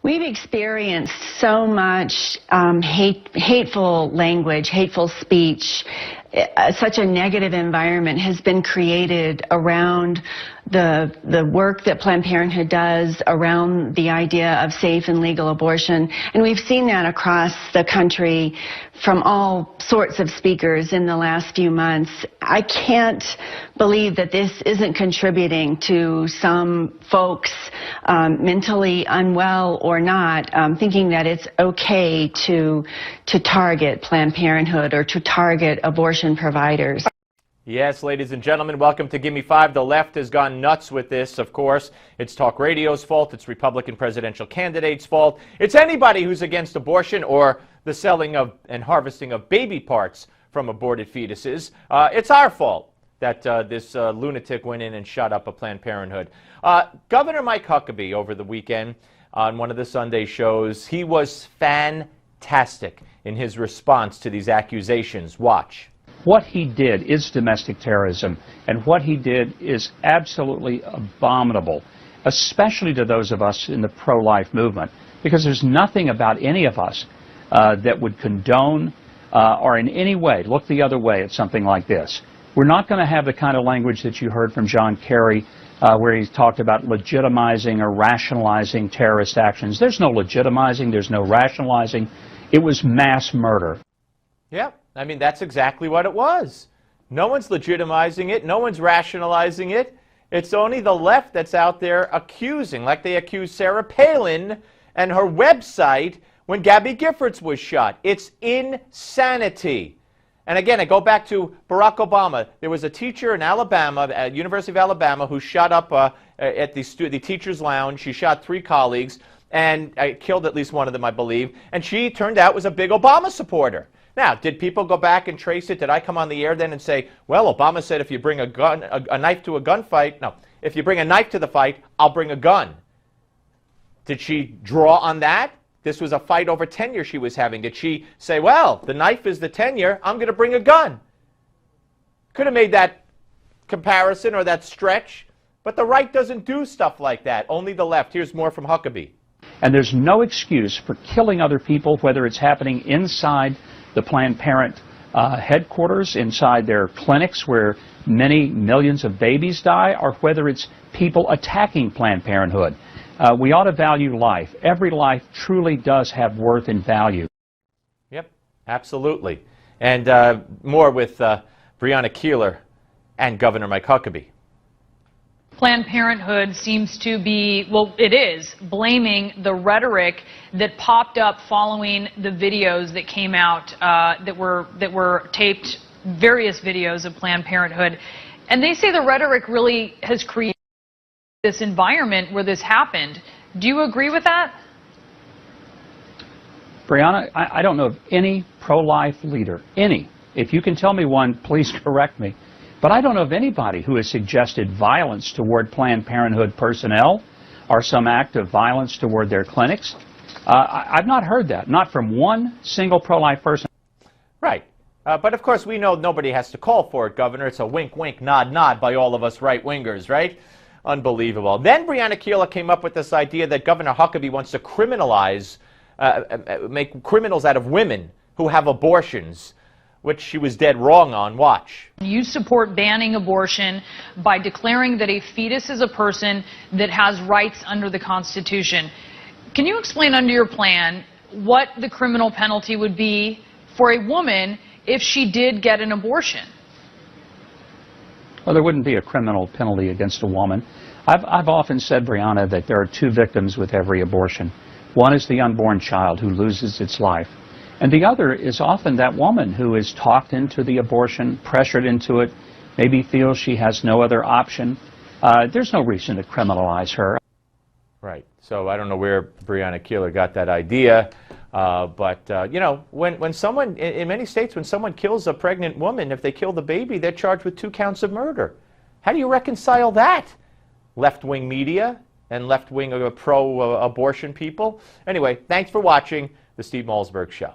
We've experienced so much hateful language, hateful speech. Such a negative environment has been created around the work that Planned Parenthood does, around the idea of safe and legal abortion. And we've seen that across the country from all sorts of speakers in the last few months. I can't believe that this isn't contributing to some folks, mentally unwell or not, thinking that it's okay to target Planned Parenthood or to target abortion providers. Yes, ladies and gentlemen, welcome to Gimme 5. The left has gone nuts with this, of course. It's talk radio's fault. It's Republican presidential candidates' fault. It's anybody who's against abortion or the selling of and harvesting of baby parts from aborted fetuses. It's our fault that this lunatic went in and shot up a Planned Parenthood. Governor Mike Huckabee over the weekend on one of the Sunday shows, he was fantastic in his response to these accusations. Watch. What he did is domestic terrorism, and what he did is absolutely abominable, especially to those of us in the pro-life movement, because there's nothing about any of us that would condone or in any way look the other way at something like this. We're not going to have the kind of language that you heard from John Kerry, where he talked about legitimizing or rationalizing terrorist actions. There's no legitimizing, there's no rationalizing. It was mass murder. Yep. I mean, that's exactly what it was. No one's legitimizing it. No one's rationalizing it. It's only the left that's out there accusing, like they accused Sarah Palin and her website when Gabby Giffords was shot. It's insanity. And again, I go back to Barack Obama. There was a teacher in Alabama, at University of Alabama, who shot up at the teacher's lounge. She shot 3 colleagues and killed at least one of them, I believe. And she turned out was a big Obama supporter. Now, did people go back and trace it? Did I come on the air then and say, well, Obama said if you bring a knife to a gunfight, no, if you bring a knife to the fight, I'll bring a gun. Did she draw on that? This was a fight over tenure she was having. Did she say, well, the knife is the tenure, I'm going to bring a gun? Could have made that comparison or that stretch, but the right doesn't do stuff like that. Only the left. Here's more from Huckabee. And there's no excuse for killing other people, whether it's happening inside the Planned Parenthood headquarters, inside their clinics where many millions of babies die, or whether it's people attacking Planned Parenthood. We ought to value life. Every life truly does have worth and value. Yep, absolutely. And more with Breonna Keeler and Governor Mike Huckabee. Planned Parenthood seems to be, well, it is, blaming the rhetoric that popped up following the videos that came out that were taped, various videos of Planned Parenthood. And they say the rhetoric really has created this environment where this happened. Do you agree with that? Brianna, I don't know of any pro-life leader, any. If you can tell me one, please correct me. But I don't know of anybody who has suggested violence toward Planned Parenthood personnel or some act of violence toward their clinics. I've not heard that, not from one single pro-life person. Right. But of course, we know nobody has to call for it, Governor. It's a wink, wink, nod, nod by all of us right-wingers, right? Unbelievable. Then Breonna Keeler came up with this idea that Governor Huckabee wants to criminalize, make criminals out of women who have abortions, which she was dead wrong on. Watch. You support banning abortion by declaring that a fetus is a person that has rights under the Constitution. Can you explain under your plan what the criminal penalty would be for a woman if she did get an abortion? Well, there wouldn't be a criminal penalty against a woman. I've often said, Brianna, that there are 2 victims with every abortion. One is the unborn child who loses its life. And the other is often that woman who is talked into the abortion, pressured into it, maybe feels she has no other option. There's no reason to criminalize her. Right. So I don't know where Breonna Keeler got that idea. But you know, when someone, in many states, when someone kills a pregnant woman, if they kill the baby, they're charged with 2 counts of murder. How do you reconcile that? Left-wing media and left-wing pro-abortion people. Anyway, thanks for watching the Steve Malzberg Show.